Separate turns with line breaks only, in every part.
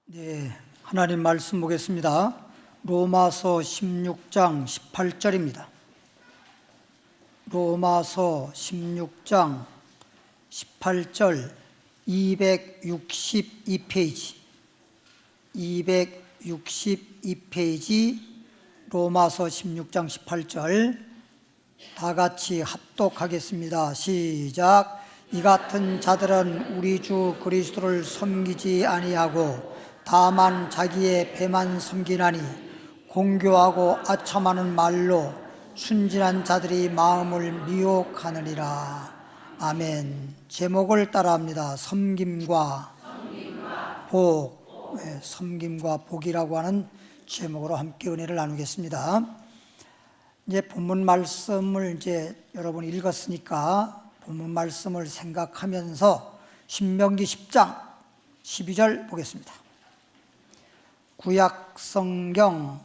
네, 하나님 말씀 보겠습니다. 로마서 16장 18절입니다. 로마서 16장 18절 262페이지 262페이지 로마서 16장 18절 다 같이 합독하겠습니다. 시작. 이 같은 자들은 우리 주 그리스도를 섬기지 아니하고 다만 자기의 배만 섬기나니 공교하고 아첨하는 말로 순진한 자들이 마음을 미혹하느니라. 아멘. 제목을 따라합니다. 섬김과 복. 네, 섬김과 복이라고 하는 제목으로 함께 은혜를 나누겠습니다. 이제 본문 말씀을 여러분이 읽었으니까 본문 말씀을 생각하면서 신명기 10장 12절 보겠습니다. 구약성경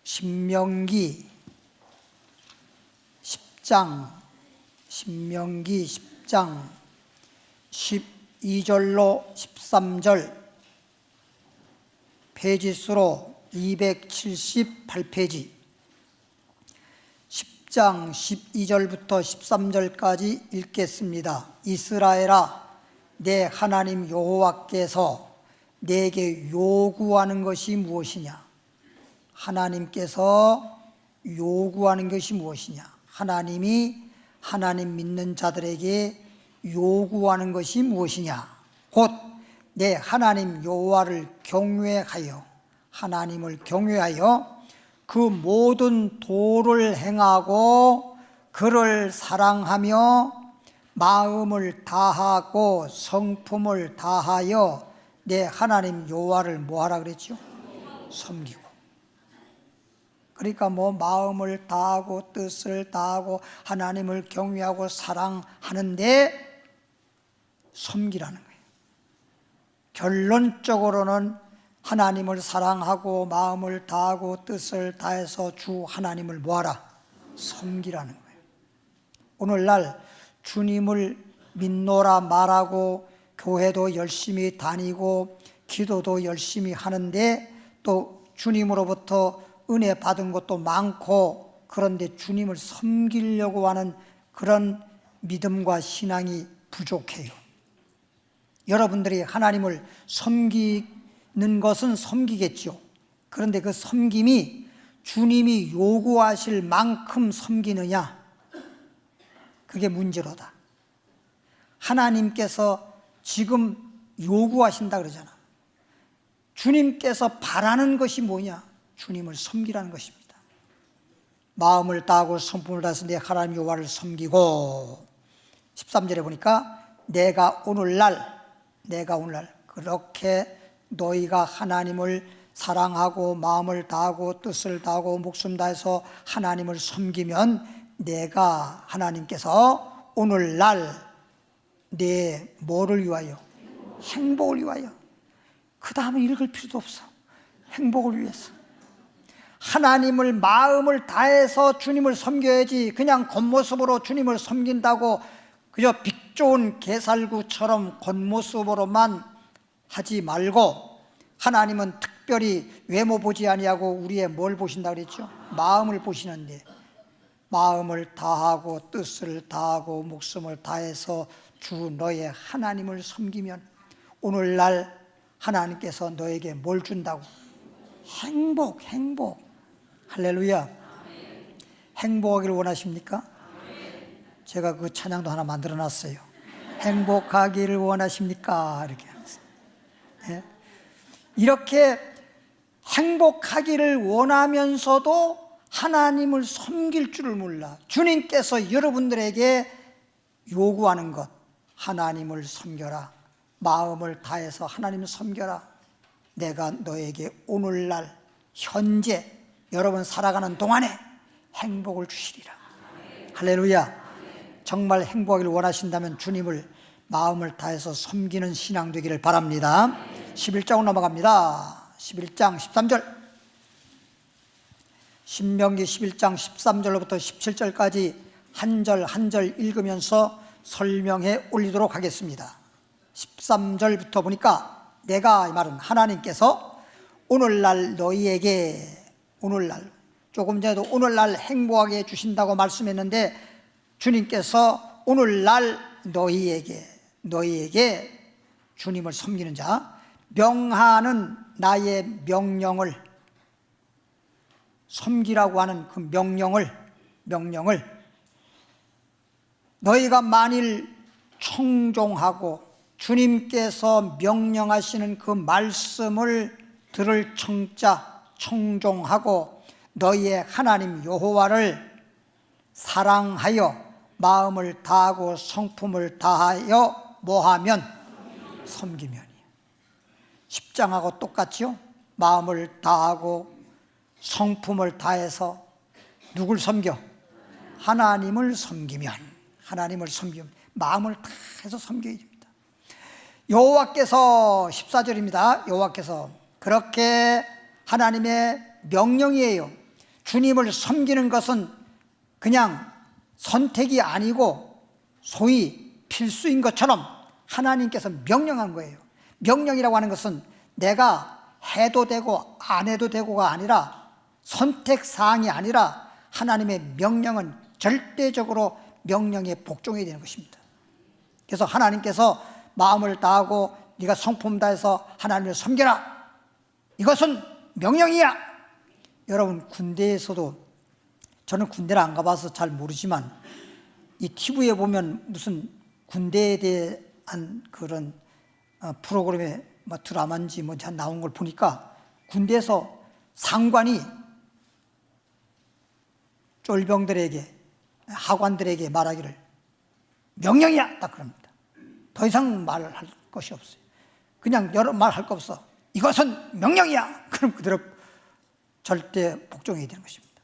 신명기 10장 12절로 13절 페이지수로 278페이지 10장 12절부터 13절까지 읽겠습니다. 이스라엘아, 내 하나님 여호와께서 내게 요구하는 것이 무엇이냐? 하나님께서 요구하는 것이 무엇이냐? 하나님이 하나님 믿는 자들에게 요구하는 것이 무엇이냐? 곧 내 하나님 여호와를 경외하여 하나님을 경외하여 그 모든 도를 행하고 그를 사랑하며 마음을 다하고 성품을 다하여 내 하나님 여호와를 뭐하라 그랬죠? 섬기고. 그러니까 마음을 다하고 뜻을 다하고 하나님을 경외하고 사랑하는데 섬기라는 거예요. 결론적으로는 하나님을 사랑하고 마음을 다하고 뜻을 다해서 주 하나님을 뭐하라? 섬기라는 거예요. 오늘날 주님을 믿노라 말하고 교회도 열심히 다니고 기도도 열심히 하는데 또 주님으로부터 은혜 받은 것도 많고 그런데 주님을 섬기려고 하는 그런 믿음과 신앙이 부족해요. 여러분들이 하나님을 섬기는 것은 섬기겠죠. 그런데 그 섬김이 주님이 요구하실 만큼 섬기느냐? 그게 문제로다. 하나님께서 지금 요구하신다 그러잖아. 주님께서 바라는 것이 뭐냐? 주님을 섬기라는 것입니다. 마음을 다하고 성품을 다해서 내 하나님 여호와를 섬기고 13절에 보니까 내가 오늘날 그렇게 너희가 하나님을 사랑하고 마음을 다하고 뜻을 다하고 목숨 다해서 하나님을 섬기면 내가 하나님께서 오늘날 내 뭐를 위하여? 행복을 위하여. 그 다음에 읽을 필요도 없어. 행복을 위해서. 하나님을 마음을 다해서 주님을 섬겨야지 그냥 겉모습으로 주님을 섬긴다고 그저 빚 좋은 개살구처럼 겉모습으로만 하지 말고 하나님은 특별히 외모 보지 아니하고 우리의 뭘 보신다 그랬죠? 마음을 보시는데 마음을 다하고 뜻을 다하고 목숨을 다해서 주 너의 하나님을 섬기면 오늘날 하나님께서 너에게 뭘 준다고? 행복. 할렐루야. 행복하기를 원하십니까? 제가 그 찬양도 하나 만들어 놨어요. 행복하기를 원하십니까? 이렇게 하면서. 네? 이렇게 행복하기를 원하면서도 하나님을 섬길 줄을 몰라. 주님께서 여러분들에게 요구하는 것, 하나님을 섬겨라. 마음을 다해서 하나님을 섬겨라. 내가 너에게 오늘날 현재 여러분 살아가는 동안에 행복을 주시리라. 할렐루야. 정말 행복하기를 원하신다면 주님을 마음을 다해서 섬기는 신앙 되기를 바랍니다. 11장으로 넘어갑니다. 11장 13절 신명기 11장 13절로부터 17절까지 한 절 한 절 읽으면서 설명해 올리도록 하겠습니다. 13절부터 보니까 내가 이 말은 하나님께서 오늘날 너희에게 오늘날 조금 전에도 오늘날 행복하게 해주신다고 말씀했는데 주님께서 오늘날 너희에게 주님을 섬기는 자 명하는 나의 명령을 섬기라고 하는 그 명령을 너희가 만일 청종하고 주님께서 명령하시는 그 말씀을 들을 청자 청종하고 너희의 하나님 여호와를 사랑하여 마음을 다하고 성품을 다하여 뭐하면 섬기면이에요. 10장하고 똑같지요? 마음을 다하고 성품을 다해서 누굴 섬겨? 하나님을 섬기면 마음을 다해서 섬겨야 됩니다. 여호와께서 14절입니다. 여호와께서 그렇게 하나님의 명령이에요. 주님을 섬기는 것은 그냥 선택이 아니고 소위 필수인 것처럼 하나님께서 명령한 거예요. 명령이라고 하는 것은 내가 해도 되고 안 해도 되고가 아니라 선택사항이 아니라 하나님의 명령은 절대적으로 명령에 복종해야 되는 것입니다. 그래서 하나님께서 마음을 다하고 네가 성품 다해서 하나님을 섬겨라. 이것은 명령이야. 여러분 군대에서도 저는 군대를 안 가봐서 잘 모르지만 이 TV에 보면 무슨 군대에 대한 그런 프로그램에 뭐 드라마인지 뭐 나온 걸 보니까 군대에서 상관이 쫄병들에게 하관들에게 말하기를 명령이야 딱 그럽니다. 더 이상 말할 것이 없어요. 그냥 여러 말 할 거 없어. 이것은 명령이야. 그럼 그대로 절대 복종해야 되는 것입니다.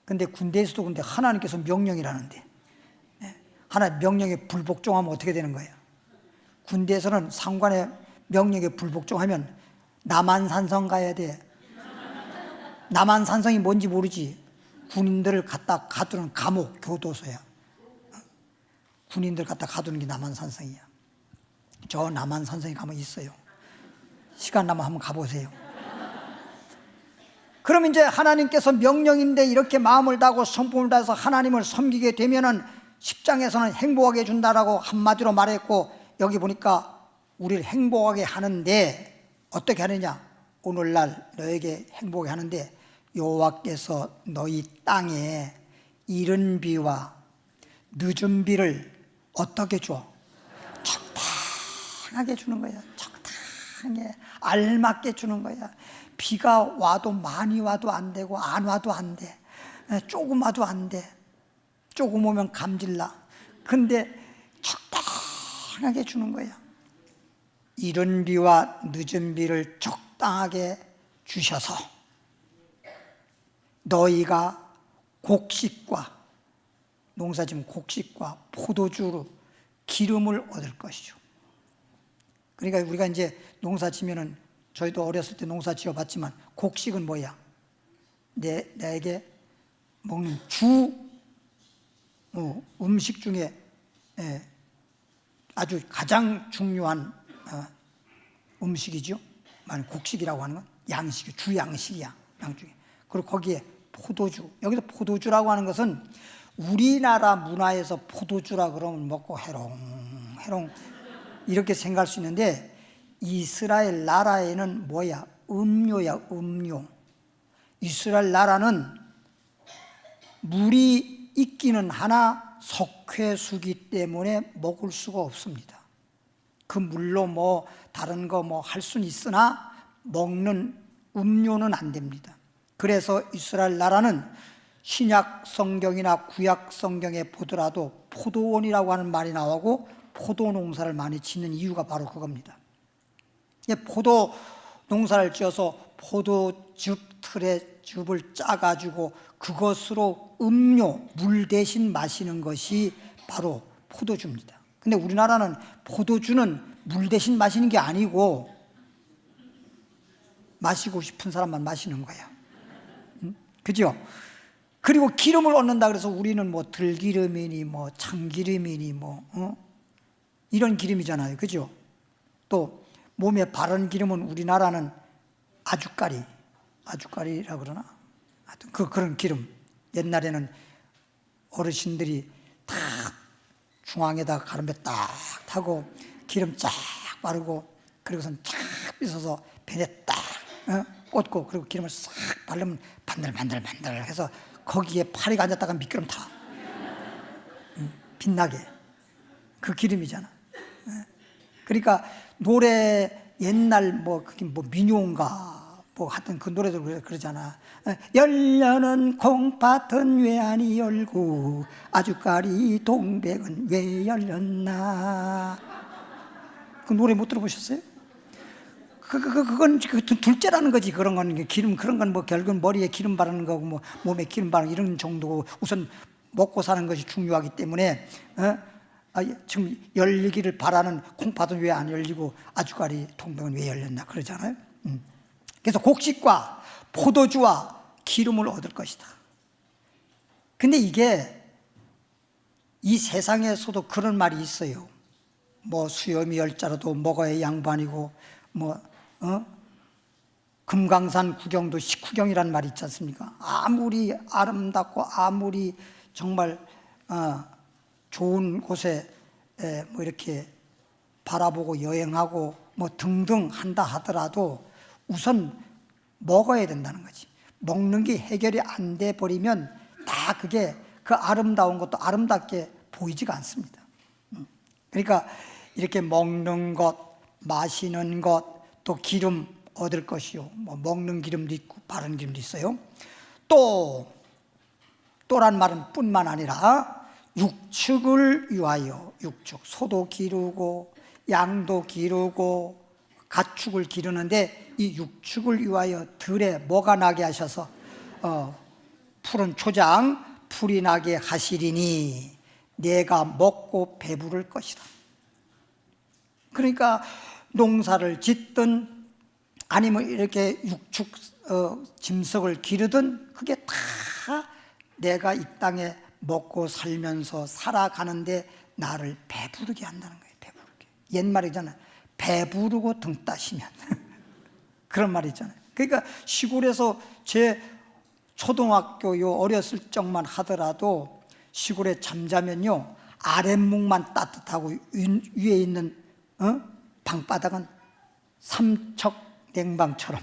근데 군대에서도 근데 하나님께서 명령이라는데 하나님 명령에 불복종하면 어떻게 되는 거예요? 군대에서는 상관의 명령에 불복종하면 남한산성 가야 돼. 남한산성이 뭔지 모르지. 군인들을 갖다 가두는 감옥 교도소야. 군인들 갖다 가두는 게 남한산성이야. 저 남한산성에 가면 있어요. 시간 나면 한번 가보세요. 그럼 이제 하나님께서 명령인데 이렇게 마음을 다하고 성품을 다해서 하나님을 섬기게 되면은 10장에서는 행복하게 해준다라고 한마디로 말했고 여기 보니까 우리를 행복하게 하는데 어떻게 하느냐? 오늘날 너에게 행복하게 하는데 여호와께서 너희 땅에 이른 비와 늦은 비를 어떻게 줘? 적당하게 주는 거야. 적당하게 알맞게 주는 거야. 비가 와도 많이 와도 안 되고 안 와도 안 돼. 조금 와도 안 돼. 조금 오면 감질나. 근데 적당하게 주는 거야. 이른 비와 늦은 비를 적당하게 주셔서 너희가 곡식과 농사지은 곡식과 포도주로 기름을 얻을 것이죠. 그러니까 우리가 이제 농사지면은 저희도 어렸을 때 농사 지어봤지만 곡식은 뭐야? 내게 먹는 주 음식 중에 아주 가장 중요한 음식이죠. 곡식이라고 하는 건 양식이 주 양식이야. 양중에. 그리고 거기에 포도주. 여기서 포도주라고 하는 것은 우리나라 문화에서 포도주라 그러면 먹고 해롱 이렇게 생각할 수 있는데 이스라엘 나라에는 뭐야? 음료야, 음료. 이스라엘 나라는 물이 있기는 하나 석회수기 때문에 먹을 수가 없습니다. 그 물로 뭐 다른 거 뭐 할 수는 있으나 먹는 음료는 안 됩니다. 그래서 이스라엘 나라는 신약 성경이나 구약 성경에 보더라도 포도원이라고 하는 말이 나오고 포도 농사를 많이 짓는 이유가 바로 그겁니다. 포도 농사를 지어서 포도즙 틀에 즙을 짜가지고 그것으로 음료, 물 대신 마시는 것이 바로 포도주입니다. 근데 우리나라는 포도주는 물 대신 마시는 게 아니고 마시고 싶은 사람만 마시는 거야. 그죠? 그리고 기름을 얻는다 그래서 우리는 뭐 들기름이니 뭐 참기름이니 뭐 이런 기름이잖아요. 그죠? 또 몸에 바른 기름은 우리나라는 아주까리라고 그러나? 하여튼 그런 기름. 옛날에는 어르신들이 다 중앙에다가 가름에 딱 타고 기름 쫙 바르고 그리고선 쫙 빗어서 벤에 딱 꽂고 그리고 기름을 싹 바르면 반들반들 해서 거기에 파리가 앉았다가 미끄럼 타. 빛나게. 그 기름이잖아. 그러니까 노래 옛날 그게 민요인가 하여튼 그 노래도 그러잖아. 열려는 콩팥은 왜 아니 열고 아주까리 동백은 왜 열렸나. 그 노래 못 들어보셨어요? 그건 둘째라는 거지. 그런 건 기름, 그런 건 결국은 머리에 기름 바르는 거고 몸에 기름 바르는 이런 정도고, 우선 먹고 사는 것이 중요하기 때문에 지금 열리기를 바라는 콩팥은 왜 안 열리고 아주까리 동백은 왜 열렸나 그러잖아요. 그래서 곡식과 포도주와 기름을 얻을 것이다. 근데 이게 이 세상에서도 그런 말이 있어요. 수염이 열자라도 먹어야 양반이고 금강산 구경도 식후경이라는 말이 있지 않습니까? 아무리 아름답고 아무리 정말 좋은 곳에 이렇게 바라보고 여행하고 등등 한다 하더라도 우선 먹어야 된다는 거지. 먹는 게 해결이 안 돼 버리면 다 그게 그 아름다운 것도 아름답게 보이지가 않습니다. 그러니까 이렇게 먹는 것, 마시는 것, 또 기름 얻을 것이요. 먹는 기름도 있고 바른 기름도 있어요. 또란 말은 뿐만 아니라 육축을 위하여, 육축, 소도 기르고 양도 기르고 가축을 기르는데 이 육축을 위하여 들에 뭐가 나게 하셔서 푸른 초장 풀이 나게 하시리니 내가 먹고 배부를 것이다. 그러니까 농사를 짓든 아니면 이렇게 육축 짐승을 기르든 그게 다 내가 이 땅에 먹고 살면서 살아가는데 나를 배부르게 한다는 거예요. 배부르게. 옛말이잖아요. 배부르고 등 따시면 그런 말이 있잖아요. 그러니까 시골에서 제 초등학교 어렸을 적만 하더라도 시골에 잠자면요 아랫목만 따뜻하고 위에 있는 방바닥은 삼척 냉방처럼.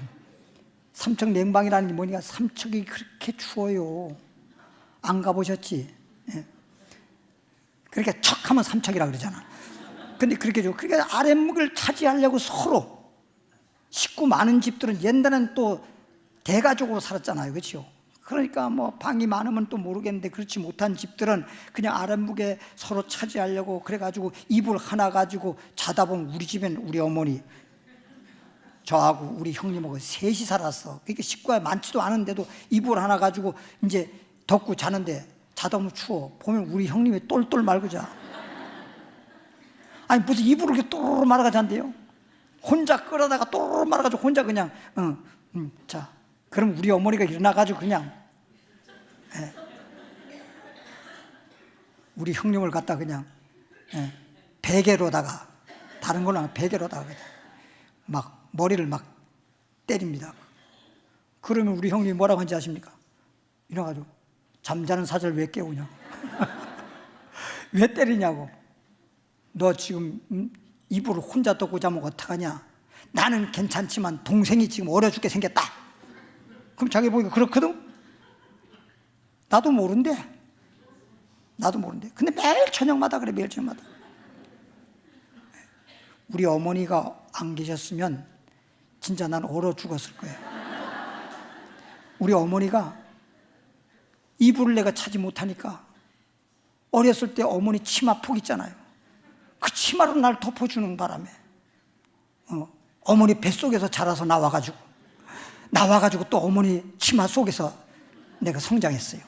삼척 냉방이라는 게 뭐니까 삼척이 그렇게 추워요. 안 가보셨지? 예. 그러니까 척하면 삼척이라 그러잖아. 근데 그렇게 줘. 그러니까 아랫목을 차지하려고 서로 식구 많은 집들은 옛날에는 또 대가족으로 살았잖아요. 그렇죠? 그러니까 방이 많으면 또 모르겠는데 그렇지 못한 집들은 그냥 아랫목에 서로 차지하려고 그래가지고 이불 하나 가지고 자다 보면 우리 집엔 우리 어머니 저하고 우리 형님하고 셋이 살았어. 그러니까 식구가 많지도 않은데도 이불 하나 가지고 이제 덮고 자는데 자다 보면 추워. 보면 우리 형님이 똘똘 말고 자. 아니 무슨 이불을 이렇게 또르르 말아가 잔대요. 혼자 끌어다가 또르르 말아가지고 혼자 그냥 자. 그럼 우리 어머니가 일어나가지고 그냥 우리 형님을 갖다 그냥 베개로다가 다른 걸로 베개로다가 막 머리를 막 때립니다. 그러면 우리 형님이 뭐라고 하는지 아십니까? 일어나가지고 잠자는 사자를 왜 깨우냐고. 왜 때리냐고. 너 지금 이불을 혼자 덮고 자면 어떡하냐. 나는 괜찮지만 동생이 지금 어려 죽게 생겼다. 그럼 자기 보기가 그렇거든? 나도 모른대. 근데 매일 저녁마다 그래, 매일 저녁마다. 우리 어머니가 안 계셨으면 진짜 난 얼어 죽었을 거예요. 우리 어머니가 이불을 내가 차지 못하니까 어렸을 때 어머니 치마 폭 있잖아요. 그 치마로 날 덮어주는 바람에 어머니 뱃속에서 자라서 나와가지고 또 어머니 치마 속에서 내가 성장했어요.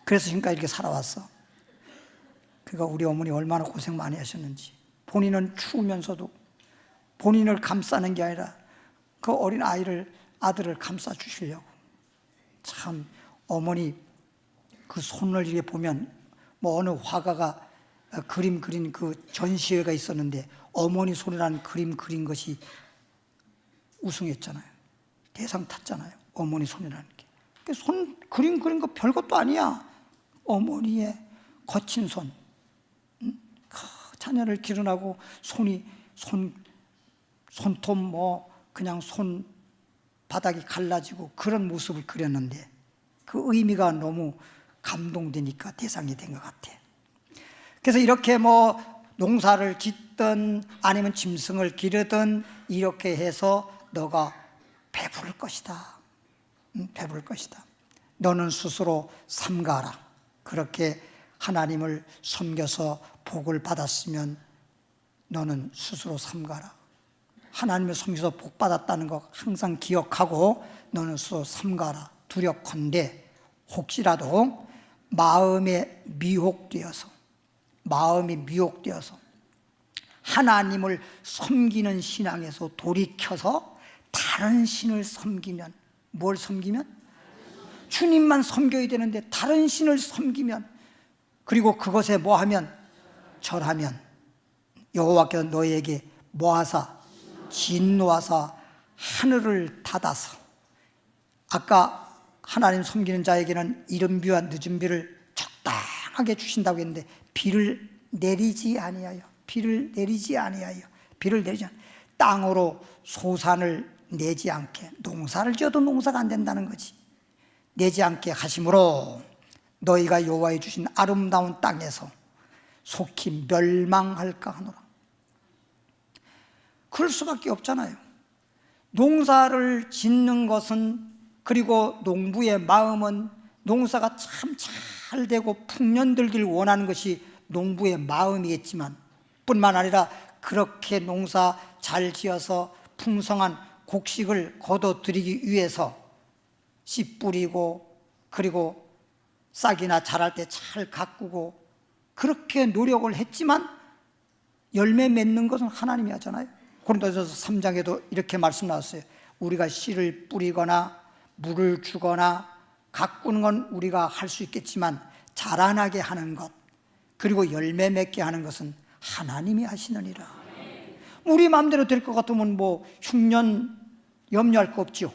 그래서 지금까지 이렇게 살아왔어. 그러니까 우리 어머니 얼마나 고생 많이 하셨는지. 본인은 추우면서도 본인을 감싸는 게 아니라 그 어린 아들을 감싸 주시려고. 참 어머니 그 손을 이렇게 보면 어느 화가가 그림 그린 그 전시회가 있었는데 어머니 손이라는 그림 그린 것이 우승했잖아요. 대상 탔잖아요. 어머니 손이라는 게. 그림 그린 거 별것도 아니야. 어머니의 거친 손, 자녀를 기른하고 손톱 그냥 손 바닥이 갈라지고 그런 모습을 그렸는데 그 의미가 너무 감동되니까 대상이 된 것 같아. 그래서 이렇게 농사를 짓든 아니면 짐승을 기르든 이렇게 해서 너가 배부를 것이다. 배부를 것이다. 너는 스스로 삼가라. 그렇게 하나님을 섬겨서 복을 받았으면 너는 스스로 삼가라. 하나님을 섬겨서 복 받았다는 거 항상 기억하고 너는 스스로 삼가라. 두렵건대 혹시라도 마음이 미혹되어서 하나님을 섬기는 신앙에서 돌이켜서 다른 신을 섬기면, 뭘 섬기면? 주님만 섬겨야 되는데 다른 신을 섬기면, 그리고 그것에 뭐하면? 절하면 여호와께서 너희에게 뭐하사? 진노하사 하늘을 닫아서, 아까 하나님 섬기는 자에게는 이른 비와 늦은 비를 적당하게 주신다고 했는데 비를 내리지 아니하여 땅으로 소산을 내지 않게, 농사를 지어도 농사가 안 된다는 거지, 내지 않게 하심으로 너희가 여호와의 주신 아름다운 땅에서 속히 멸망할까 하노라. 그럴 수밖에 없잖아요. 농사를 짓는 것은, 그리고 농부의 마음은 농사가 참 잘 되고 풍년들길 원하는 것이 농부의 마음이겠지만, 뿐만 아니라 그렇게 농사 잘 지어서 풍성한 곡식을 거둬들이기 위해서 씨 뿌리고, 그리고 싹이나 자랄 때 잘 가꾸고 그렇게 노력을 했지만 열매 맺는 것은 하나님이 하잖아요. 고린도전서 3장에도 이렇게 말씀 나왔어요. 우리가 씨를 뿌리거나 물을 주거나 가꾸는 건 우리가 할 수 있겠지만 자라나게 하는 것, 그리고 열매 맺게 하는 것은 하나님이 하시느니라. 우리 마음대로 될 것 같으면 흉년 염려할 거 없지요.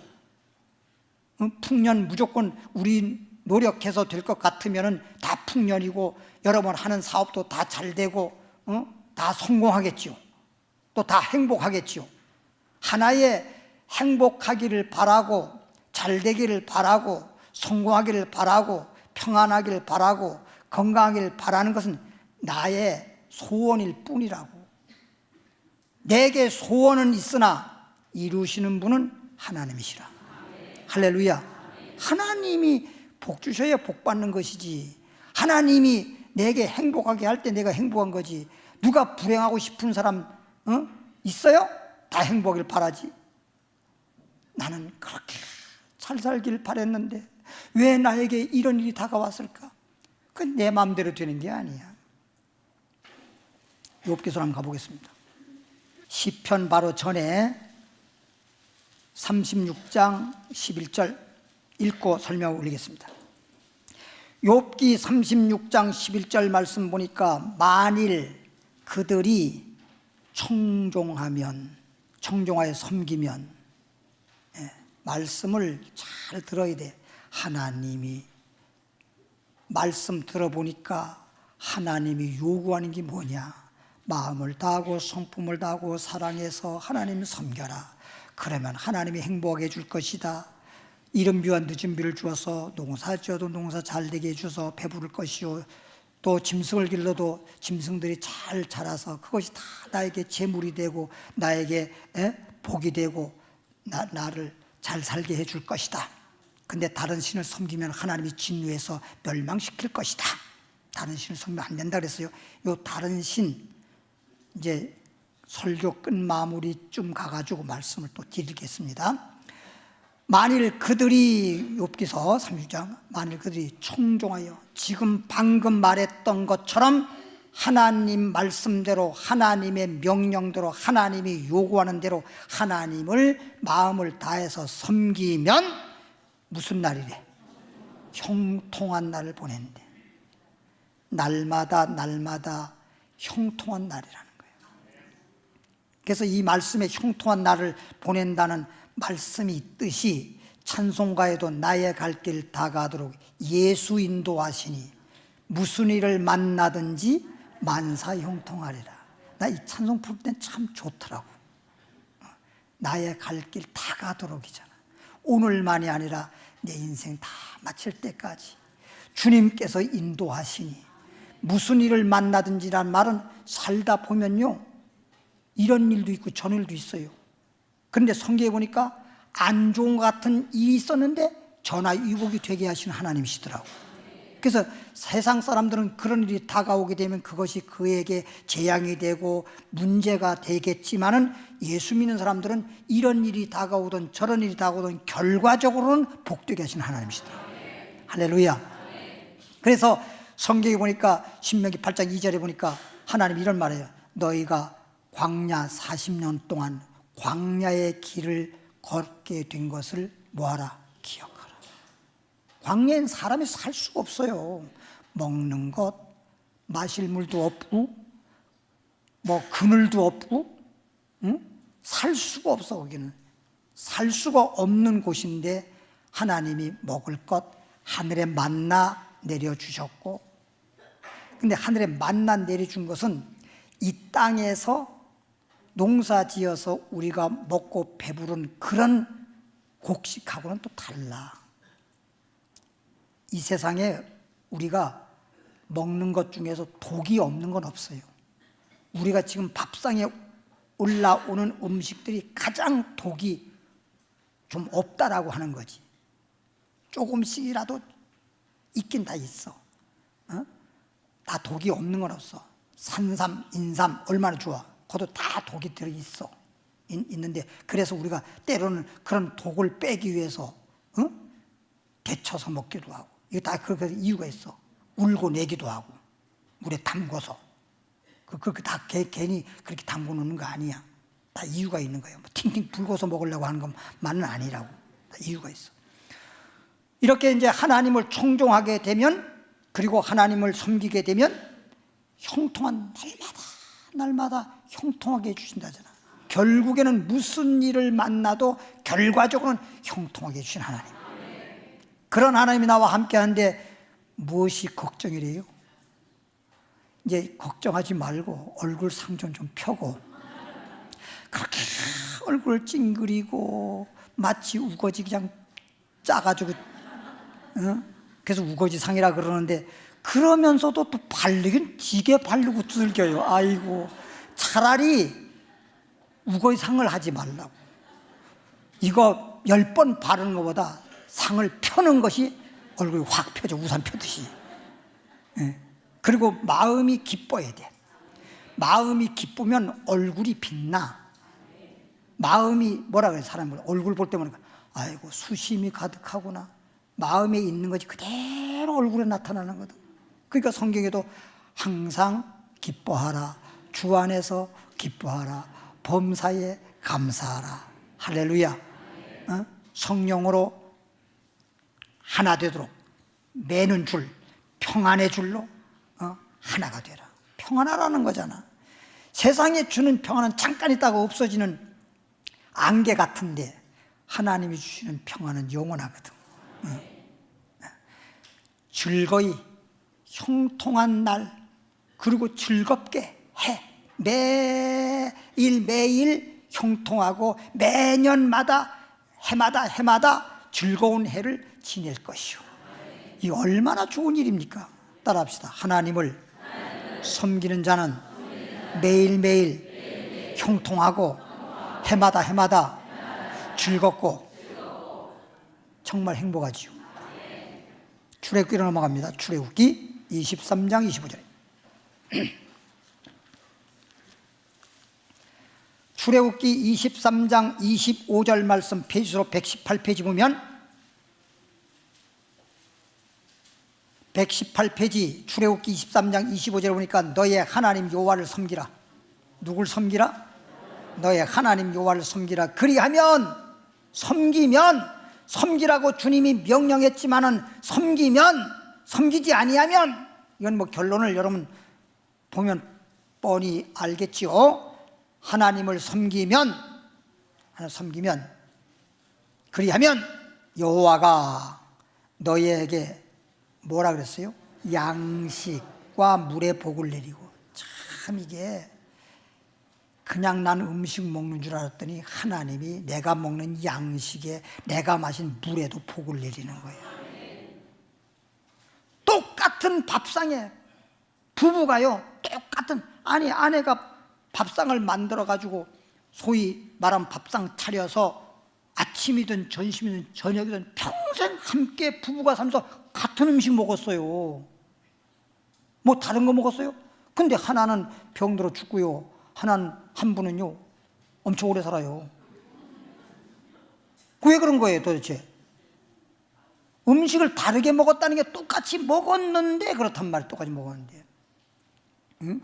풍년 무조건 우리 노력해서 될 것 같으면 다 풍년이고 여러분 하는 사업도 다 잘 되고 다 성공하겠지요. 또 다 행복하겠지요. 하나의 행복하기를 바라고, 잘 되기를 바라고, 성공하기를 바라고, 평안하기를 바라고, 건강하기를 바라는 것은 나의 소원일 뿐이라고. 내게 소원은 있으나 이루시는 분은 하나님이시라. 할렐루야. 하나님이 복 주셔야 복 받는 것이지, 하나님이 내게 행복하게 할 때 내가 행복한 거지. 누가 불행하고 싶은 사람 있어요? 다 행복을 바라지. 나는 그렇게 잘 살길 바랬는데 왜 나에게 이런 일이 다가왔을까? 그건 내 마음대로 되는 게 아니야. 욥기서 한번 가보겠습니다. 시편 바로 전에 36장 11절 읽고 설명 올리겠습니다. 욥기 36장 11절 말씀 보니까 만일 그들이 청종하여 섬기면, 말씀을 잘 들어야 돼. 하나님이 말씀 들어보니까 하나님이 요구하는 게 뭐냐? 마음을 다하고 성품을 다하고 사랑해서 하나님을 섬겨라. 그러면 하나님이 행복하게 해줄 것이다. 이른 비와 늦은 비를 주어서 농사 지어도 농사 잘 되게 해줘서 배부를 것이요, 또 짐승을 길러도 짐승들이 잘 자라서 그것이 다 나에게 재물이 되고 나에게 복이 되고 나를 잘 살게 해줄 것이다. 근데 다른 신을 섬기면 하나님이 진노해서 멸망시킬 것이다. 다른 신을 섬기면 안 된다 그랬어요. 요 다른 신, 이제 설교 끝 마무리쯤 가가지고 말씀을 또 드리겠습니다. 만일 그들이, 욥기서 36장, 만일 그들이 청종하여 지금 방금 말했던 것처럼 하나님 말씀대로, 하나님의 명령대로, 하나님이 요구하는 대로 하나님을 마음을 다해서 섬기면 무슨 날이래? 형통한 날을 보낸대. 날마다 형통한 날이라는 거예요. 그래서 이 말씀에 형통한 날을 보낸다는 말씀이 있듯이 찬송가에도 나의 갈 길 다가도록 예수 인도하시니 무슨 일을 만나든지 만사 형통하리라. 나 이 찬송 부를 땐 참 좋더라고. 나의 갈 길 다가도록이잖아. 오늘만이 아니라 내 인생 다 마칠 때까지 주님께서 인도하시니 무슨 일을 만나든지란 말은 살다 보면요 이런 일도 있고 저런 일도 있어요. 그런데 성경에 보니까 안 좋은 것 같은 일이 있었는데 전화위복이 되게 하시는 하나님이시더라고요. 그래서 세상 사람들은 그런 일이 다가오게 되면 그것이 그에게 재앙이 되고 문제가 되겠지만은 예수 믿는 사람들은 이런 일이 다가오든 저런 일이 다가오든 결과적으로는 복되게 하시는 하나님이시더라고요. 할렐루야. 그래서 성경에 보니까 신명기 8장 2절에 보니까 하나님 이런 말이에요. 너희가 광야 40년 동안 광야의 길을 걷게 된 것을 뭐하라? 기억하라. 광야엔 사람이 살 수가 없어요. 먹는 것, 마실 물도 없고 뭐 그늘도 없고 살 수가 없어. 거기는 살 수가 없는 곳인데 하나님이 먹을 것 하늘에 만나 내려주셨고, 근데 하늘에 만나 내려준 것은 이 땅에서 농사 지어서 우리가 먹고 배부른 그런 곡식하고는 또 달라. 이 세상에 우리가 먹는 것 중에서 독이 없는 건 없어요. 우리가 지금 밥상에 올라오는 음식들이 가장 독이 좀 없다라고 하는 거지. 조금씩이라도 있긴 다 있어. 다 독이 없는 건 없어. 산삼, 인삼 얼마나 좋아. 그것도 다 독이 들어있어. 있는데 그래서 우리가 때로는 그런 독을 빼기 위해서 데쳐서 먹기도 하고, 이거 다 그렇게 이유가 있어. 울고 내기도 하고 물에 담궈서. 그렇게 다 괜히 그렇게 담궈 놓는 거 아니야. 다 이유가 있는 거예요. 뭐 팅팅 불고서 먹으려고 하는 것만은 아니라고. 다 이유가 있어. 이렇게 이제 하나님을 청종하게 되면, 그리고 하나님을 섬기게 되면 형통한 날마다 형통하게 해주신다잖아. 결국에는 무슨 일을 만나도 결과적으로는 형통하게 해주신 하나님. 그런 하나님이 나와 함께 하는데 무엇이 걱정이래요? 이제 걱정하지 말고 얼굴 상 좀 펴고, 그렇게 얼굴 찡그리고 마치 우거지 그냥 짜가지고, 그래서 우거지 상이라 그러는데, 그러면서도 또 바르긴 지게 바르고 두들겨요. 아이고, 차라리 우거지 상을 하지 말라고. 이거 10번 바르는 것보다 상을 펴는 것이 얼굴이 확 펴져, 우산 펴듯이. 그리고 마음이 기뻐야 돼. 마음이 기쁘면 얼굴이 빛나. 마음이 뭐라 그래, 사람을 얼굴 볼 때마다 아이고 수심이 가득하구나. 마음에 있는 것이 그대로 얼굴에 나타나는 거든. 그러니까 성경에도 항상 기뻐하라, 주 안에서 기뻐하라, 범사에 감사하라. 할렐루야. 성령으로 하나 되도록 매는 줄, 평안의 줄로 하나가 되라. 평안하라는 거잖아. 세상에 주는 평안은 잠깐 있다가 없어지는 안개 같은데 하나님이 주시는 평안은 영원하거든. 즐거이 형통한 날, 그리고 즐겁게 해. 매일 형통하고 매년마다 해마다 즐거운 해를 지낼 것이요. 이 얼마나 좋은 일입니까? 따라합시다. 하나님을 섬기는 자는 매일매일 형통하고 해마다 즐겁고 정말 행복하지요. 출애굽기로 넘어갑니다. 출애굽기 23장 25절. 출애굽기 23장 25절 말씀 페이지로 118페이지 보면, 118페이지 출애굽기 23장 25절에 보니까 너의 하나님 여호와를 섬기라. 누굴 섬기라? 너의 하나님 여호와를 섬기라. 그리하면, 섬기라고 주님이 명령했지만은 섬기지 아니하면, 이건 뭐 결론을 여러분 보면 뻔히 알겠지요. 하나님을 섬기면 그리하면 여호와가 너희에게 뭐라 그랬어요? 양식과 물의 복을 내리고. 참 이게 그냥 난 음식 먹는 줄 알았더니 하나님이 내가 먹는 양식에 내가 마신 물에도 복을 내리는 거예요. 똑같은 밥상에 부부가요, 똑같은, 아니 아내가 밥상을 만들어 가지고 소위 말하면 밥상 차려서 아침이든 점심이든 저녁이든 평생 함께 부부가 살면서 같은 음식 먹었어요. 뭐 다른 거 먹었어요? 근데 하나는 병들어 죽고요, 한 분은요 엄청 오래 살아요. 왜 그런 거예요 도대체? 음식을 다르게 먹었다는 게 똑같이 먹었는데, 그렇단 말이에요. 똑같이 먹었는데. 응?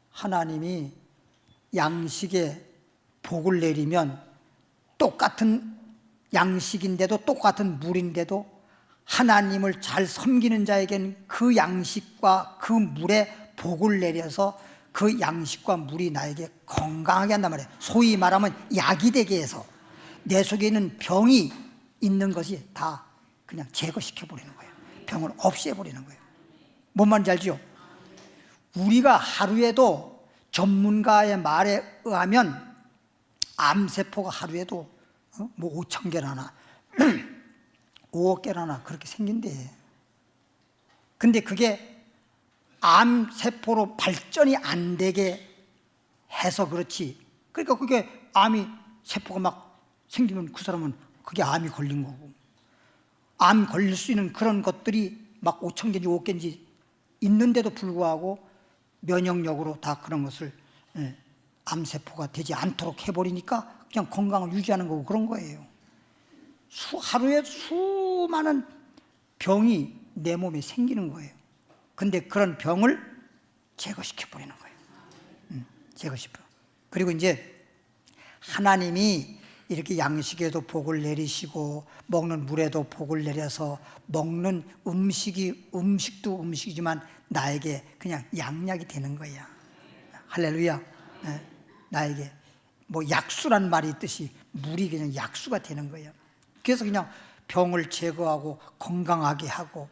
하나님이 양식에 복을 내리면 똑같은 양식인데도, 똑같은 물인데도 하나님을 잘 섬기는 자에겐 그 양식과 그 물에 복을 내려서 그 양식과 물이 나에게 건강하게 한단 말이에요. 소위 말하면 약이 되게 해서 내 속에 있는 병이 있는 것이 다 그냥 제거시켜버리는 거예요. 병을 없애버리는 거예요. 뭔 말인지 알죠? 우리가 하루에도 전문가의 말에 의하면 암세포가 하루에도 뭐 5천 개나 5억 개나 그렇게 생긴대. 근데 그게 암세포로 발전이 안 되게 해서 그렇지. 그러니까 그게 암이 세포가 막 생기면 그 사람은 그게 암이 걸린 거고, 암 걸릴 수 있는 그런 것들이 막 5천 개인지 5억 개인지 있는데도 불구하고 면역력으로 다 그런 것을 암세포가 되지 않도록 해버리니까 그냥 건강을 유지하는 거고 그런 거예요. 하루에 수많은 병이 내 몸에 생기는 거예요. 근데 그런 병을 제거시켜버리는 거예요. 제거시켜. 그리고 이제 하나님이 이렇게 양식에도 복을 내리시고 먹는 물에도 복을 내려서 먹는 음식도 음식이지만 나에게 그냥 양약이 되는 거야. 할렐루야. 네. 나에게 뭐 약수란 말이 있듯이 물이 그냥 약수가 되는 거예요. 그래서 그냥 병을 제거하고 건강하게 하고.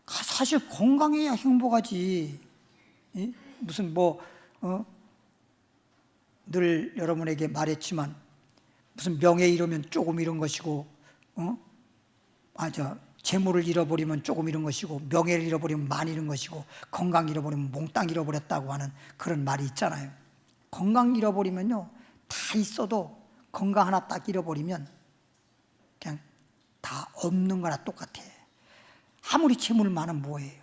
사실 건강해야 행복하지. 무슨 늘 여러분에게 말했지만 무슨 명예 잃으면 조금 잃은 것이고, 재물을 잃어버리면 조금 잃은 것이고, 명예를 잃어버리면 많이 잃은 것이고, 건강 잃어버리면 몽땅 잃어버렸다고 하는 그런 말이 있잖아요. 건강 잃어버리면요, 다 있어도 건강 하나 딱 잃어버리면 그냥 다 없는 거나 똑같아. 아무리 재물 많으면 뭐예요?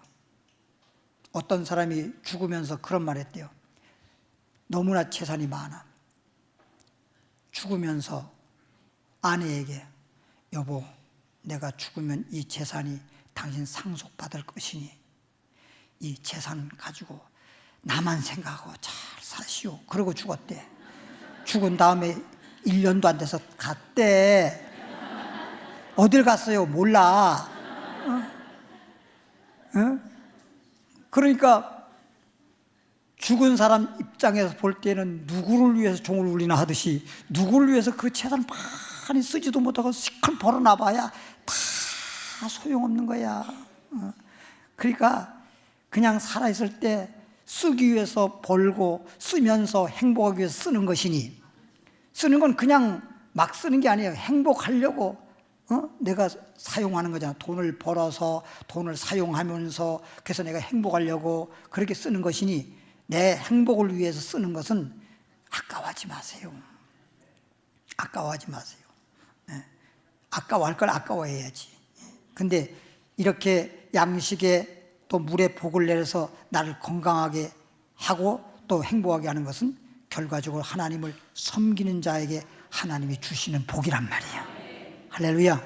어떤 사람이 죽으면서 그런 말 했대요. 너무나 재산이 많아. 죽으면서 아내에게, 여보, 내가 죽으면 이 재산이 당신 상속받을 것이니 이 재산 가지고 나만 생각하고 잘 사시오. 그러고 죽었대. 죽은 다음에 1년도 안 돼서 갔대. 어딜 갔어요? 몰라. 그러니까 죽은 사람 입장에서 볼 때는 누구를 위해서 종을 울리나 하듯이 누구를 위해서 그 재산 많이 쓰지도 못하고 시큰 벌어놔봐야 다 소용없는 거야. 그러니까 그냥 살아있을 때 쓰기 위해서 벌고 쓰면서 행복하기 위해서 쓰는 것이니, 쓰는 건 그냥 막 쓰는 게 아니에요. 행복하려고 내가 사용하는 거잖아. 돈을 벌어서 돈을 사용하면서 그래서 내가 행복하려고 그렇게 쓰는 것이니, 내 행복을 위해서 쓰는 것은 아까워하지 마세요. 아까워하지 마세요. 아까워할 걸 아까워해야지. 근데 이렇게 양식에 또 물에 복을 내려서 나를 건강하게 하고 또 행복하게 하는 것은 결과적으로 하나님을 섬기는 자에게 하나님이 주시는 복이란 말이에요. 할렐루야.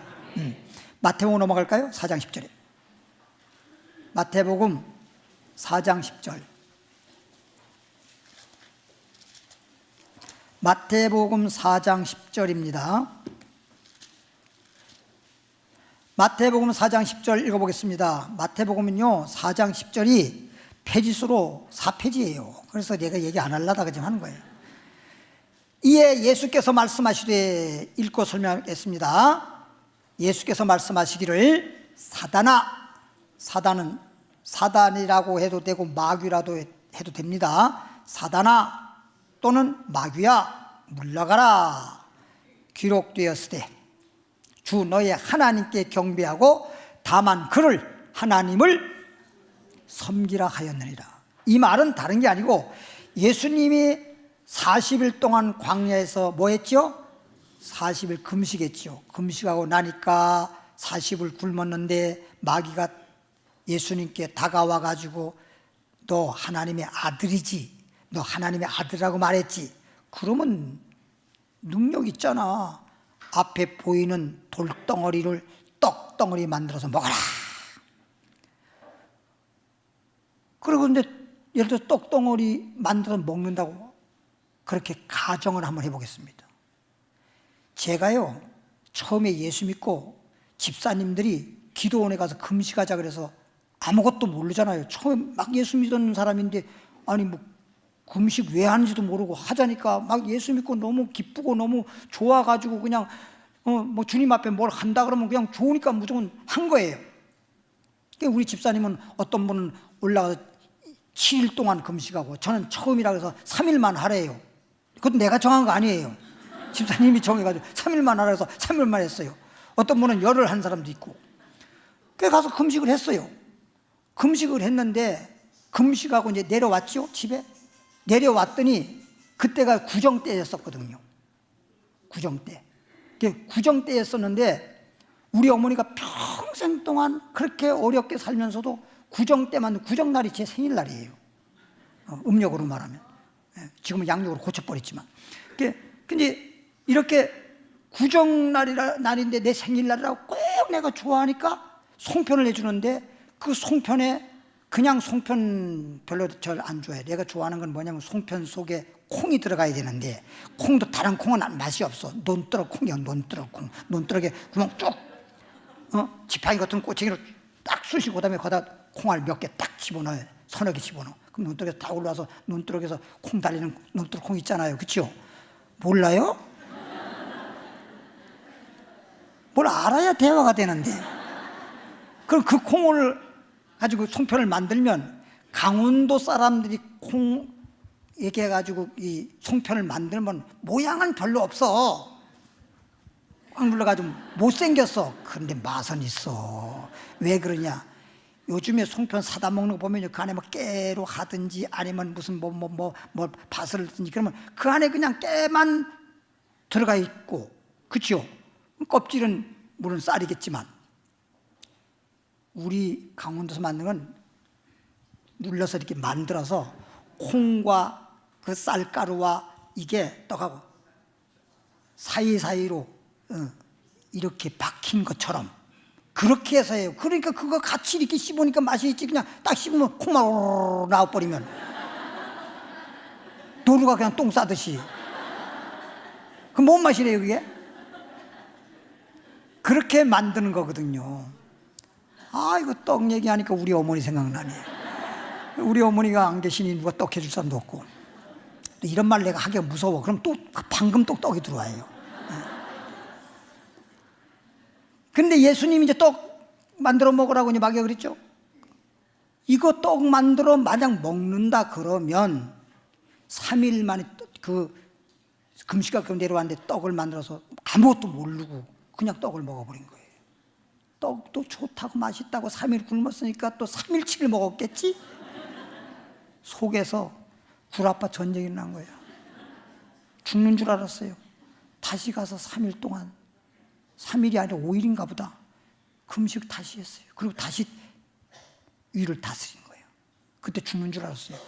마태복음 넘어갈까요? 4장 10절에. 마태복음 4장 10절. 마태복음 4장 10절입니다. 마태복음 4장 10절 읽어보겠습니다. 마태복음은요 4장 10절이 페이지수로 4페이지예요. 그래서 내가 얘기 안 하려다가 지금 하는 거예요. 이에 예수께서 말씀하시되, 읽고 설명하겠습니다. 예수께서 말씀하시기를 사단아, 사단은 사단이라고 해도 되고 마귀라도 해도 됩니다. 사단아 또는 마귀야 물러가라. 기록되었으되 주 너의 하나님께 경배하고 다만 그를 하나님을 섬기라 하였느니라. 이 말은 다른 게 아니고 예수님이 40일 동안 광야에서 뭐 했죠? 40일 금식했죠. 금식하고 나니까 40일 굶었는데 마귀가 예수님께 다가와 가지고 너 하나님의 아들이지, 너 하나님의 아들이라고 말했지. 그러면 능력 있잖아. 앞에 보이는 돌덩어리를 떡덩어리 만들어서 먹어라. 그리고 근데 예를 들어 떡덩어리 만들어서 먹는다고 그렇게 가정을 한번 해보겠습니다. 제가요 처음에 예수 믿고 집사님들이 기도원에 가서 금식하자 그래서 아무것도 모르잖아요. 처음 막 예수 믿는 사람인데 아니 뭐 금식 왜 하는지도 모르고 하자니까 막 예수 믿고 너무 기쁘고 너무 좋아가지고 그냥 뭐 주님 앞에 뭘 한다 그러면 그냥 좋으니까 무조건 한 거예요. 우리 집사님은 어떤 분은 올라가서 7일 동안 금식하고 저는 처음이라 그래서 3일만 하래요. 그것도 내가 정한 거 아니에요. 집사님이 정해가지고 3일만 하라 해서 3일만 했어요. 어떤 분은 열흘 한 사람도 있고. 그래서 가서 금식을 했어요. 금식을 했는데 금식하고 이제 내려왔죠, 집에. 내려왔더니 그때가 구정 때였었거든요. 구정 때. 구정 때였었는데 우리 어머니가 평생 동안 그렇게 어렵게 살면서도 구정 때만, 구정날이 제 생일날이에요. 음력으로 말하면. 지금은 양력으로 고쳐버렸지만. 근데 이렇게 구정날인데 내 생일날이라고 꼭 내가 좋아하니까 송편을 해주는데 그 송편에 그냥 송편 별로 절 안 좋아해. 내가 좋아하는 건 뭐냐면 송편 속에 콩이 들어가야 되는데 콩도 다른 콩은 맛이 없어. 논두렁 콩이야. 논두렁 콩. 논두렁에 구멍 쭉 지팡이 같은 꼬챙이로 딱 쑤시고 그다음에 거기다 콩알 몇 개 딱 집어넣어요. 서너 개 집어넣어. 그럼 논두렁에서 다 올라와서 논두렁에서 콩 달리는 논두렁 콩 있잖아요. 그렇죠? 몰라요? 뭘 알아야 대화가 되는데. 그럼 그 콩을 가지고 송편을 만들면 강원도 사람들이 콩 얘기해가지고 이 송편을 만들면 모양은 별로 없어. 꽉 눌러가지고 못생겼어. 그런데 맛은 있어. 왜 그러냐? 요즘에 송편 사다 먹는 거 보면 그 안에 뭐 깨로 하든지 아니면 무슨 뭐 밭을 든지 그러면 그 안에 그냥 깨만 들어가 있고, 그렇죠? 껍질은 물론 쌀이겠지만 우리 강원도에서 만든 건 눌러서 이렇게 만들어서 콩과 그 쌀가루와 이게 떡하고 사이사이로 이렇게 박힌 것처럼 그렇게 해서 해요. 그러니까 그거 같이 이렇게 씹으니까 맛이 있지. 그냥 딱 씹으면 콩만 오르르 나와버리면 도루가 그냥 똥 싸듯이. 그 뭔 맛이래요 그게? 그렇게 만드는 거거든요. 아, 이거 떡 얘기하니까 우리 어머니 생각나네. 우리 어머니가 안 계시니 누가 떡 해줄 사람도 없고. 또 이런 말 내가 하기가 무서워. 그럼 또 방금 또 떡이 들어와요. 근데 예수님이 이제 떡 만들어 먹으라고 이제 마귀가 그랬죠. 이거 떡 만들어 만약 먹는다 그러면 3일 만에 그 금식하고 내려왔는데 떡을 만들어서 아무것도 모르고 그냥 떡을 먹어버린 거예요. 떡도 좋다고 맛있다고 3일 굶었으니까 또 3일치를 먹었겠지? 속에서 구라파 전쟁이 난 거예요. 죽는 줄 알았어요. 다시 가서 3일 동안 3일이 아니라 5일인가 보다 금식 다시 했어요. 그리고 다시 위를 다스린 거예요. 그때 죽는 줄 알았어요.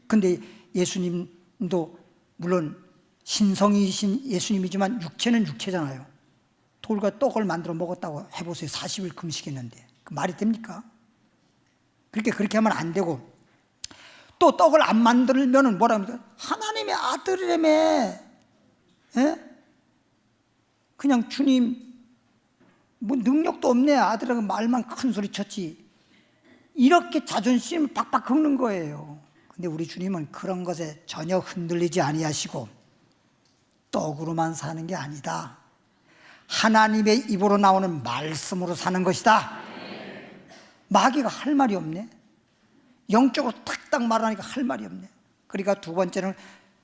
근데 예수님도 물론 신성이신 예수님이지만 육체는 육체잖아요. 돌과 떡을 만들어 먹었다고 해보세요. 40일 금식했는데 그 말이 됩니까? 그렇게 하면 안 되고, 또 떡을 안 만들면 뭐라 합니까? 하나님의 아들이라며. 예? 그냥 주님 뭐 능력도 없네. 아들하고 말만 큰 소리 쳤지. 이렇게 자존심 박박 긁는 거예요. 근데 우리 주님은 그런 것에 전혀 흔들리지 아니하시고 떡으로만 사는 게 아니다. 하나님의 입으로 나오는 말씀으로 사는 것이다. 마귀가 할 말이 없네. 영적으로 탁탁 말하니까 할 말이 없네. 그러니까 두 번째는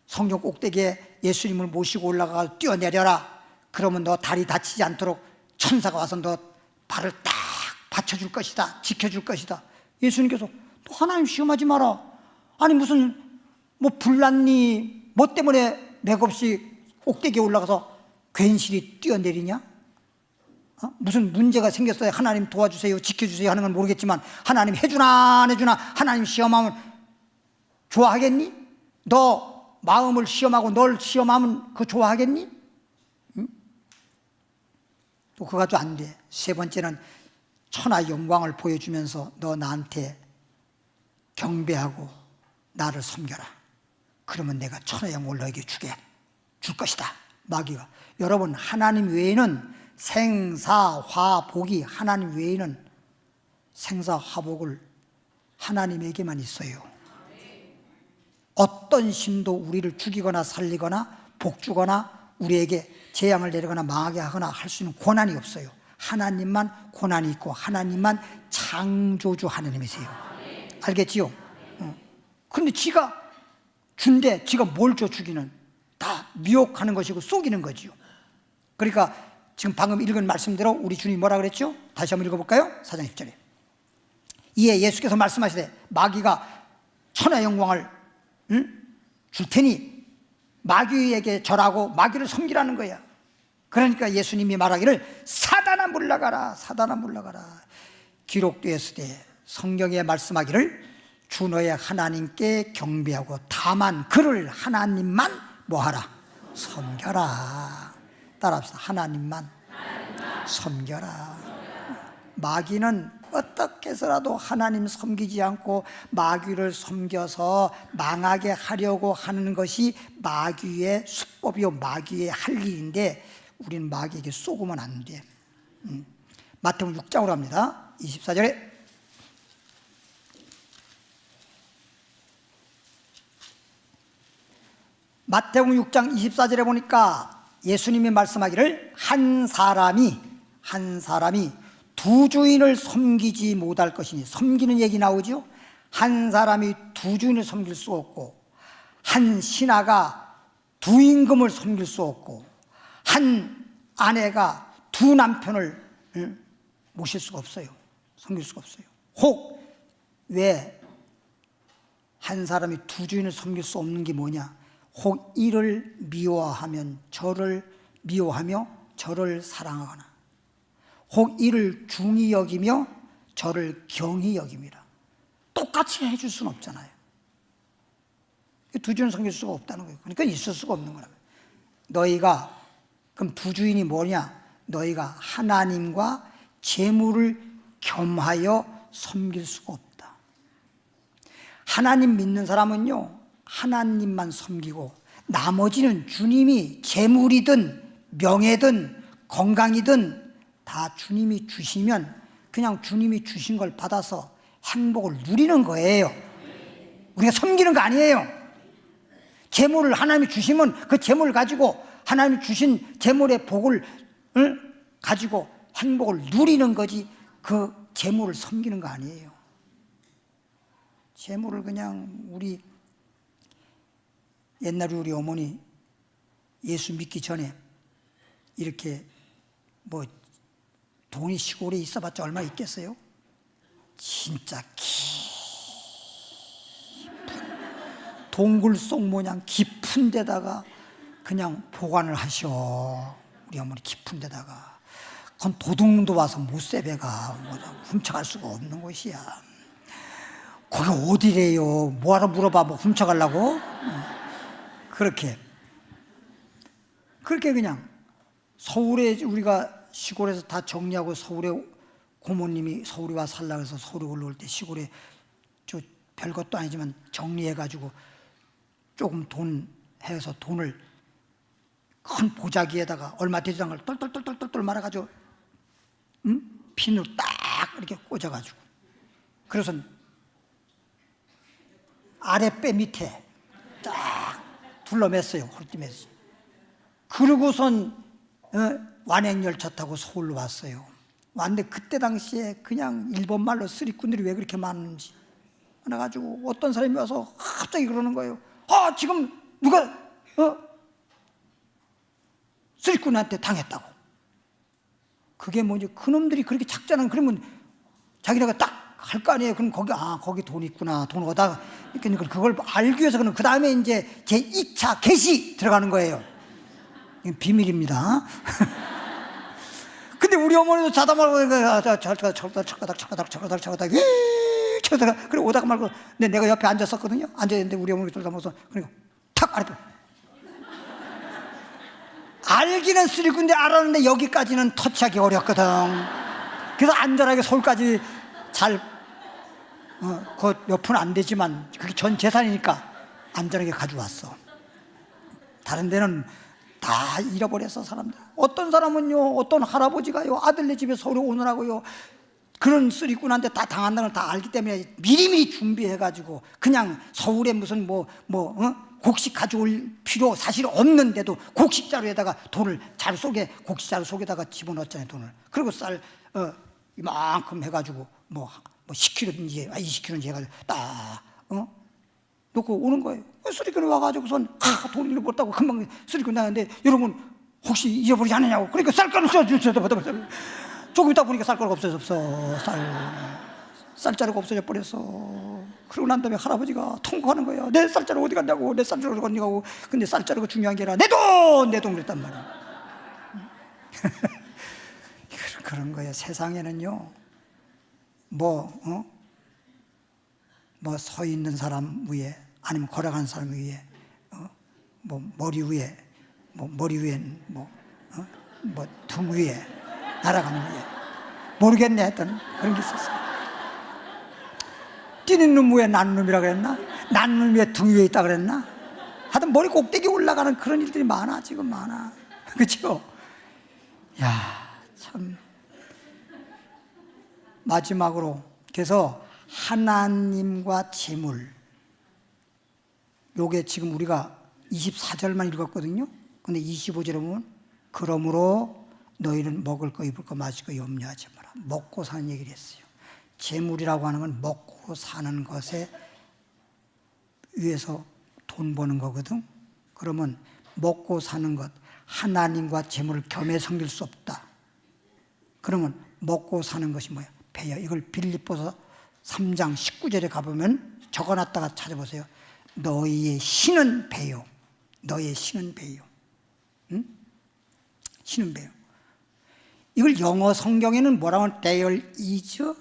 성전 꼭대기에 예수님을 모시고 올라가 뛰어내려라. 그러면 너 다리 다치지 않도록 천사가 와서 너 발을 딱 받쳐줄 것이다. 지켜줄 것이다. 예수님께서 또 하나님 시험하지 마라. 아니 무슨 뭐 불났니 뭐 때문에 맥없이 꼭대기에 올라가서 괜시리 뛰어내리냐? 무슨 문제가 생겼어요. 하나님 도와주세요, 지켜주세요 하는 건 모르겠지만 하나님 해주나 안 해주나 하나님 시험하면 좋아하겠니? 너 마음을 시험하고 널 시험하면 그거 좋아하겠니? 응? 또 그거 가지고 안 돼. 세 번째는 천하 영광을 보여주면서 너 나한테 경배하고 나를 섬겨라. 그러면 내가 천하 영광을 너에게 줄 것이다. 마귀가. 여러분 하나님 외에는 생사화복이 하나님 외에는 생사화복을 하나님에게만 있어요. 어떤 신도 우리를 죽이거나 살리거나 복주거나 우리에게 재앙을 내리거나 망하게 하거나 할 수 있는 권한이 없어요. 하나님만 권한이 있고 하나님만 창조주 하나님이세요. 알겠지요? 그런데 지가 준대 지가 뭘 줘 주기는 다 미혹하는 것이고 속이는 거지요. 그러니까 지금 방금 읽은 말씀대로 우리 주님이 뭐라 그랬죠? 다시 한번 읽어볼까요? 4장 10절에 이에 예수께서 말씀하시되 마귀가 천하 영광을 줄 테니 마귀에게 절하고 마귀를 섬기라는 거야. 그러니까 예수님이 말하기를 사단아 물러가라 사단아 물러가라. 기록되었으되 성경에 말씀하기를 주 너의 하나님께 경배하고 다만 그를 하나님만 뭐하라? 섬겨라. 따라합시다. 하나님만 섬겨라. 마귀는 어떻게 해서라도 하나님 섬기지 않고 마귀를 섬겨서 망하게 하려고 하는 것이 마귀의 수법이요 마귀의 할 일인데 우리는 마귀에게 쏘으면 안 돼. 마태복음 6장으로 합니다. 24절에 마태복음 6장 24절에 보니까 예수님이 말씀하기를 한 사람이 두 주인을 섬기지 못할 것이니 섬기는 얘기 나오죠. 한 사람이 두 주인을 섬길 수 없고 한 신하가 두 임금을 섬길 수 없고 한 아내가 두 남편을 모실 수가 없어요. 섬길 수가 없어요. 혹 왜 한 사람이 두 주인을 섬길 수 없는 게 뭐냐? 혹 이를 미워하면 저를 미워하며 저를 사랑하거나 혹 이를 중히 여기며 저를 경히 여김이라. 똑같이 해줄 수는 없잖아요. 두 주인을 섬길 수가 없다는 거예요. 그러니까 있을 수가 없는 거라고요. 너희가 그럼 두 주인이 뭐냐? 너희가 하나님과 재물을 겸하여 섬길 수가 없다. 하나님 믿는 사람은요 하나님만 섬기고 나머지는 주님이 재물이든 명예든 건강이든 다 주님이 주시면 그냥 주님이 주신 걸 받아서 행복을 누리는 거예요. 우리가 섬기는 거 아니에요. 재물을 하나님이 주시면 그 재물을 가지고 하나님이 주신 재물의 복을 가지고 행복을 누리는 거지 그 재물을 섬기는 거 아니에요. 재물을 그냥 우리 옛날에 우리 어머니 예수 믿기 전에 이렇게 뭐 돈이 시골에 있어봤자 얼마 있겠어요? 진짜 깊은 동굴 속 모양 깊은 데다가 그냥 보관을 하셔. 우리 어머니 깊은 데다가. 그건 도둑놈도 와서 못 세배가 훔쳐갈 수가 없는 곳이야. 거기 어디래요? 뭐하러 물어봐? 뭐 훔쳐가려고? 그렇게 그냥 서울에 우리가 시골에서 다 정리하고 서울에 고모님이 서울에 와 살라고 해서 서울에 올라올 때 시골에 저 별것도 아니지만 정리해가지고 조금 돈 해서 돈을 큰 보자기에다가 얼마 되지 않은 걸 똘똘똘똘똘 말아가지고 핀으로 딱 이렇게 꽂아가지고 그래서 아랫배 밑에 딱 둘러맸어요. 홀띠맸어요. 그러고선 완행열차 타고 서울로 왔어요. 왔는데 그때 당시에 그냥 일본 말로 쓰리꾼들이 왜 그렇게 많은지 그래가지고 어떤 사람이 와서 갑자기 그러는 거예요. 지금 누가 쓰리꾼한테 당했다고. 그게 뭐지? 그놈들이 그렇게 작자는 그러면 자기네가 딱 할 거 아니에요. 그럼 거기 돈 있구나. 돈 얻다가 그걸 알기 위해서 그 다음에 이제 제 2차 개시 들어가는 거예요. 이건 비밀입니다. 근데 우리 어머니도 자다 말고 철가닥 그리고 오다가 말고 내가 옆에 앉았었거든요. 앉았는데 우리 어머니 돌다 보면서 그리고 탁 아랫배. 알기는 쓰리꾼데 알았는데 여기까지는 터치하기 어렵거든. 그래서 안전하게 서울까지 그 몇 푼 안 되지만 그게 전 재산이니까 안전하게 가져왔어. 다른 데는 다 잃어버렸어, 사람들. 어떤 사람은요, 어떤 할아버지가요, 아들네 집에 서울에 오느라고요, 그런 쓰리꾼한테 다 당한다는 걸 다 알기 때문에 미리미리 준비해가지고 그냥 서울에 무슨 곡식 가져올 필요 사실 없는데도 곡식자루에다가 돈을 곡식자루 속에다가 집어넣었잖아요, 돈을. 그리고 쌀 이만큼 해가지고 10kg인지 20kg인지 해가지고 딱 놓고 오는 거예요. 쓰리꾼이 와가지고선 돈 잃어버렸다고 금방 쓰리꾼 나는데 여러분 혹시 잃어버리지 않느냐고. 그러니까 쌀가루 조금 있다 보니까 쌀가루가 없어졌어. 쌀자루가 없어져 버렸어. 그러고 난 다음에 할아버지가 통곡하는 거예요. 내 쌀자루 어디 갔냐고. 내 쌀자루 어디 갔냐고. 근데 쌀자루가 중요한 게 아니라 내 돈 그랬단 말이야. 그런 거예요. 세상에는요, 서 있는 사람 위에 아니면 걸어가는 사람 위에 머리 위에 등 위에 날아가는 위에 모르겠네 했던 그런 게 있었어요. 뛰는 놈 위에 나는 놈이라 그랬나? 나는 놈 위에 등 위에 있다 그랬나? 하여튼 머리 꼭대기 올라가는 그런 일들이 많아. 지금 많아. 그렇죠? 야, 참. 마지막으로 그래서 하나님과 재물, 요게 지금 우리가 24절만 읽었거든요. 근데 25절에 보면 그러므로 너희는 먹을 거 입을 거 마실 거 염려하지 마라. 먹고 사는 얘기를 했어요. 재물이라고 하는 건 먹고 사는 것에 위해서 돈 버는 거거든. 그러면 먹고 사는 것, 하나님과 재물을 겸해 섬길 수 없다. 그러면 먹고 사는 것이 뭐야? 배요. 이걸 빌립보서 3장 19절에 가보면 적어놨다가 찾아보세요. 너희의 신은 배요. 너희의 신은 배요. 응? 신은 배요. 이걸 영어 성경에는 뭐라고 하면 there is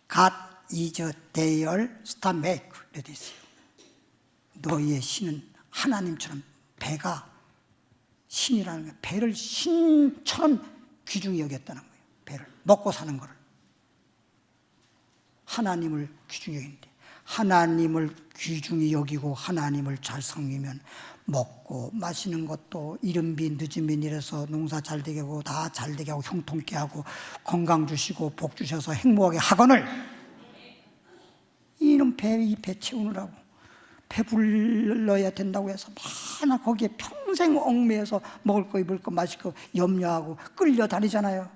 God is there stomach 이렇게 있어요. 너희의 신은 하나님처럼 배가 신이라는 거예요. 배를 신처럼 귀중히 여겼다는 거예요. 배를 먹고 사는 거를 하나님을 귀중히 여기는데, 하나님을 귀중히 여기고 하나님을 잘 섬기면 먹고 마시는 것도 이른비 늦은비 이래서 농사 잘 되게 하고 다 잘 되게 하고 형통케 하고 건강 주시고 복 주셔서 행복하게 하거늘 이놈 이 배 채우느라고 배불러야 된다고 해서 맨날 거기에 평생 얽매여서 먹을 거 입을 거 마실 거 염려하고 끌려다니잖아요.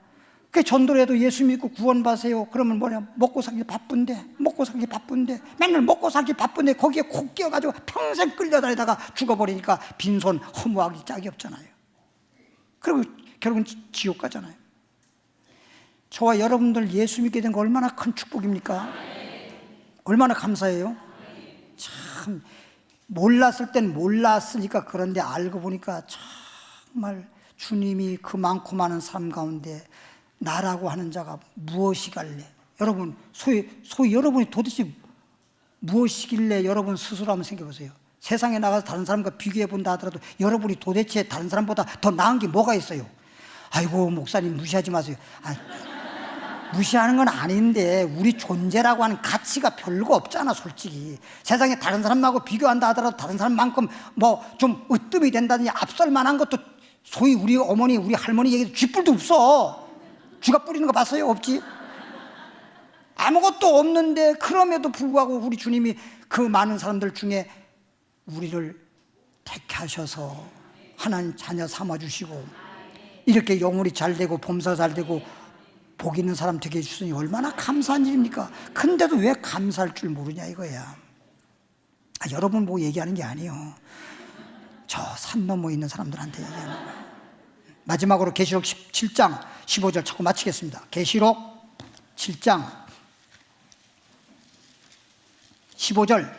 그 전도라도 예수 믿고 구원받으세요. 그러면 뭐냐, 먹고 살기 바쁜데 맨날 먹고 살기 바쁜데 거기에 콕 끼어가지고 평생 끌려다니다가 죽어버리니까 빈손 허무하기 짝이 없잖아요. 그리고 결국은 지옥 가잖아요. 저와 여러분들 예수 믿게 된 거 얼마나 큰 축복입니까? 얼마나 감사해요. 참 몰랐을 땐 몰랐으니까 그런데 알고 보니까 정말 주님이 그 많고 많은 삶 가운데 나라고 하는 자가 무엇이길래, 여러분 소위 여러분이 도대체 무엇이길래 여러분 스스로 한번 생각해 보세요. 세상에 나가서 다른 사람과 비교해 본다 하더라도 여러분이 도대체 다른 사람보다 더 나은 게 뭐가 있어요? 아이고 목사님 무시하지 마세요. 무시하는 건 아닌데 우리 존재라고 하는 가치가 별거 없잖아. 솔직히 세상에 다른 사람하고 비교한다 하더라도 다른 사람만큼 좀 으뜸이 된다든지 앞설 만한 것도 소위 우리 어머니 우리 할머니 얘기도 쥐뿔도 없어. 쥐가 뿌리는 거 봤어요? 없지? 아무것도 없는데 그럼에도 불구하고 우리 주님이 그 많은 사람들 중에 우리를 택하셔서 하나님 자녀 삼아주시고 이렇게 영혼이 잘 되고 범사가 잘 되고 복 있는 사람 되게 해주시니 얼마나 감사한 일입니까? 근데도 왜 감사할 줄 모르냐 이거야. 여러분 보고 얘기하는 게 아니에요. 저 산 너머에 있는 사람들한테 얘기하는 거예요. 마지막으로 계시록 17장 15절 찾고 마치겠습니다. 계시록 7장 15절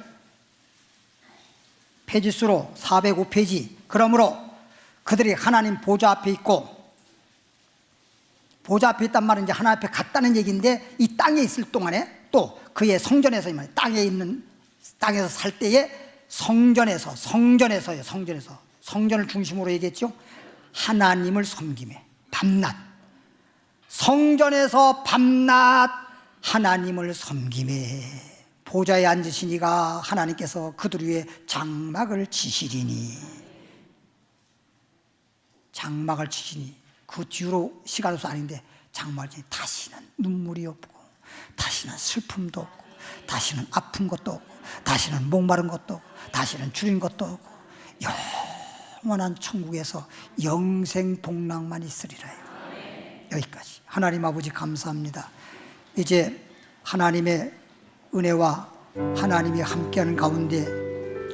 페이지수로 405페이지. 그러므로 그들이 하나님 보좌 앞에 있고, 보좌 앞에 있단 말은 이제 하나님 앞에 갔다는 얘기인데, 이 땅에 있을 동안에 또 그의 성전에서, 땅에 있는, 땅에서 살 때에 성전에서요. 성전을 중심으로 얘기했죠. 하나님을 섬기매 밤낮, 성전에서 밤낮 하나님을 섬기매 보좌에 앉으시니가 하나님께서 그들 위에 장막을 치시리니, 장막을 치시니 그 뒤로 시간 없어 아닌데 장막을 치니 다시는 눈물이 없고, 다시는 슬픔도 없고, 다시는 아픈 것도 없고, 다시는 목마른 것도 없고, 다시는 줄인 것도 없고, 영원한 천국에서 영생 복락만 있으리라. 여기까지. 하나님 아버지 감사합니다. 이제 하나님의 은혜와 하나님이 함께하는 가운데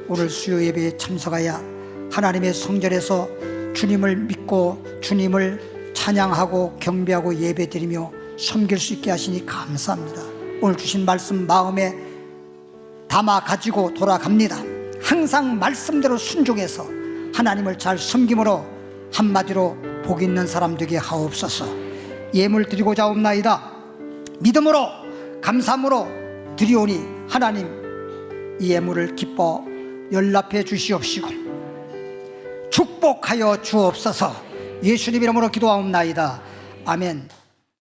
오늘 수요 예배에 참석하여 하나님의 성전에서 주님을 믿고 주님을 찬양하고 경배하고 예배드리며 섬길 수 있게 하시니 감사합니다. 오늘 주신 말씀 마음에 담아 가지고 돌아갑니다. 항상 말씀대로 순종해서 하나님을 잘 섬김으로 한마디로 복 있는 사람 되게 하옵소서. 예물 드리고자 옵나이다. 믿음으로 감사함으로 드리오니 하나님 이 예물을 기뻐 연락해 주시옵시고 축복하여 주옵소서. 예수님 이름으로 기도하옵나이다. 아멘.